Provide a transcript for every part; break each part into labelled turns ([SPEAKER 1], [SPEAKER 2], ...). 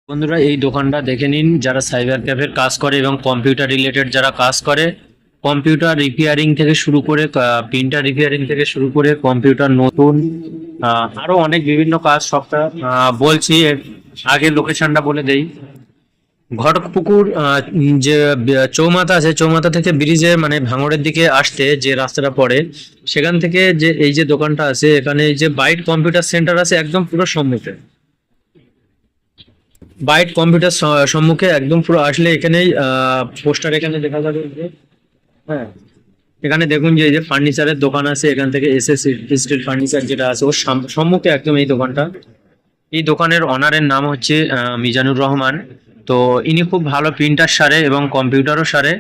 [SPEAKER 1] বন্ধুরা, এই দোকানটা দেখে নিন। যারা সাইবার ক্যাফের কাজ করে এবং কম্পিউটার রিলেটেড যারা কাজ করে, কম্পিউটার রিপেয়ারিং থেকে শুরু করে প্রিন্টার রিপেয়ারিং থেকে শুরু করে কম্পিউটার নতুন আরো অনেক বিভিন্ন কাজ সবটা বলছি। এর আগে লোকেশনটা বলে দেই। ঘটকপুকুর যে চৌমাথা আছে, চৌমাথা থেকে ব্রিজে মানে ভাঙড়ের দিকে আসতে যে রাস্তাটা পড়ে, সেখান থেকে যে এই যে দোকানটা আছে, এখানে এই যে বাইট কম্পিউটার সেন্টার আছে একদম পুরো সম্মুখে। বাইট কম্পিউটার সম্মুখে একদম পুরো আসলে এখানেই পোস্টার এখানে দেখা যাবে যে, হ্যাঁ, এখানে দেখুন যে এই যে ফার্নিচারের দোকান আছে, এখান থেকে এসএস স্টিল ফার্নিচার যেটা আছে ওর সম্মুখে একদম এই দোকানটা। এই দোকানের অনারের নাম হচ্ছে মিজানুর রহমান। তো ইনি খুব ভালো প্রিন্টার সারে এবং কম্পিউটারও সারে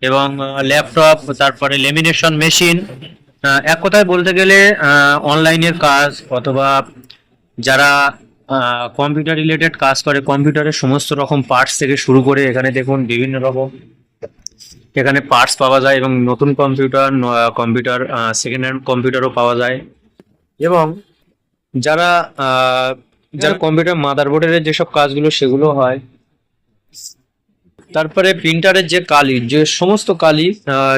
[SPEAKER 1] এবং ল্যাপটপ, তারপরে লেমিনেশন মেশিন, এক কথায় বলতে গেলে অনলাইনের কাজ অথবা যারা কম্পিউটার রিলেটেড কাজ করে, কম্পিউটারের সমস্ত রকম পার্টস থেকে শুরু করে এখানে দেখুন বিভিন্ন রকম এখানে পার্টস পাওয়া যায় এবং নতুন কম্পিউটার সেকেন্ড হ্যান্ড কম্পিউটারও পাওয়া যায়। এবং যারা যারা কম্পিউটার মাদারবোর্ডের যেসব কাজগুলো সেগুলো হয়। তারপরে প্রিন্টারের যে কালি, যে সমস্ত কালি,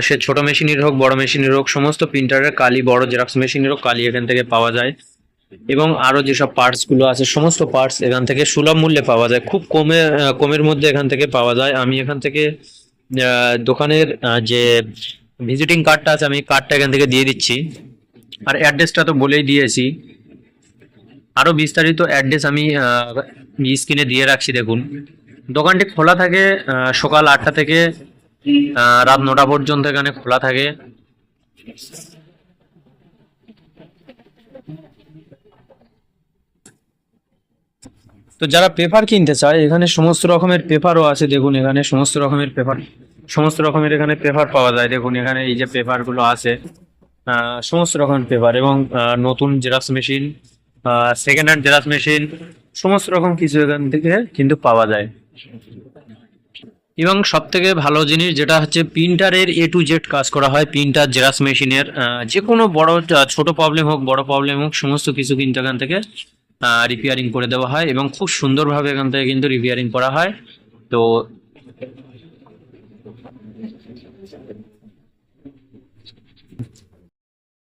[SPEAKER 1] সে ছোট মেশিনের হোক বড় মেশিনের হোক, সমস্ত প্রিন্টারের কালি, বড় জেরক্স মেশিনেরও কালি এখান থেকে পাওয়া যায়। এবং আরো যেসব পার্টস গুলো আছে সমস্ত পার্টস এখান থেকে সুলভ মূল্যে পাওয়া যায়, খুব কমের মধ্যে এখান থেকে পাওয়া যায়। আমি এখান থেকে দোকানের যে ভিজিটিং কার্ডটা আছে, আমি কার্ডটা এখান থেকে দিয়ে দিচ্ছি। আর অ্যাড্রেসটা তো বলেই দিয়েছি। আরো বিস্তারিত অ্যাড্রেস আমি স্ক্রিনে দিয়ে রাখছি। দেখুন, দোকানটি খোলা থাকে সকাল 8টা থেকে রাত 9টা পর্যন্ত এখানে খোলা থাকে। তো যারা পেপার কিনতে চায়, এখানে সমস্ত রকমের পেপারও আছে। দেখুন, এখানে সমস্ত রকমের এখানে পেপার পাওয়া যায়। দেখুন, এখানে এই যে পেপারগুলো আছে, সমস্ত রকমের পেপার এবং নতুন xerox machine, second hand xerox machine, সমস্ত রকম কিছু এখান থেকে কিন্তু পাওয়া যায়। এবং সব থেকে ভালো জিনিস যেটা হচ্ছে, প্রিন্টারের A to Z কাজ করা হয়। প্রিন্টার জেরক্স মেশিনের যে কোনো বড় ছোট প্রবলেম হোক বড় প্রবলেম হোক, সমস্ত কিছু কিন্তু এখান থেকে রিপেয়ারিং করে দেওয়া হয় এবং খুব সুন্দরভাবে এখান থেকে কিন্তু রিপেয়ারিং করা হয়। তো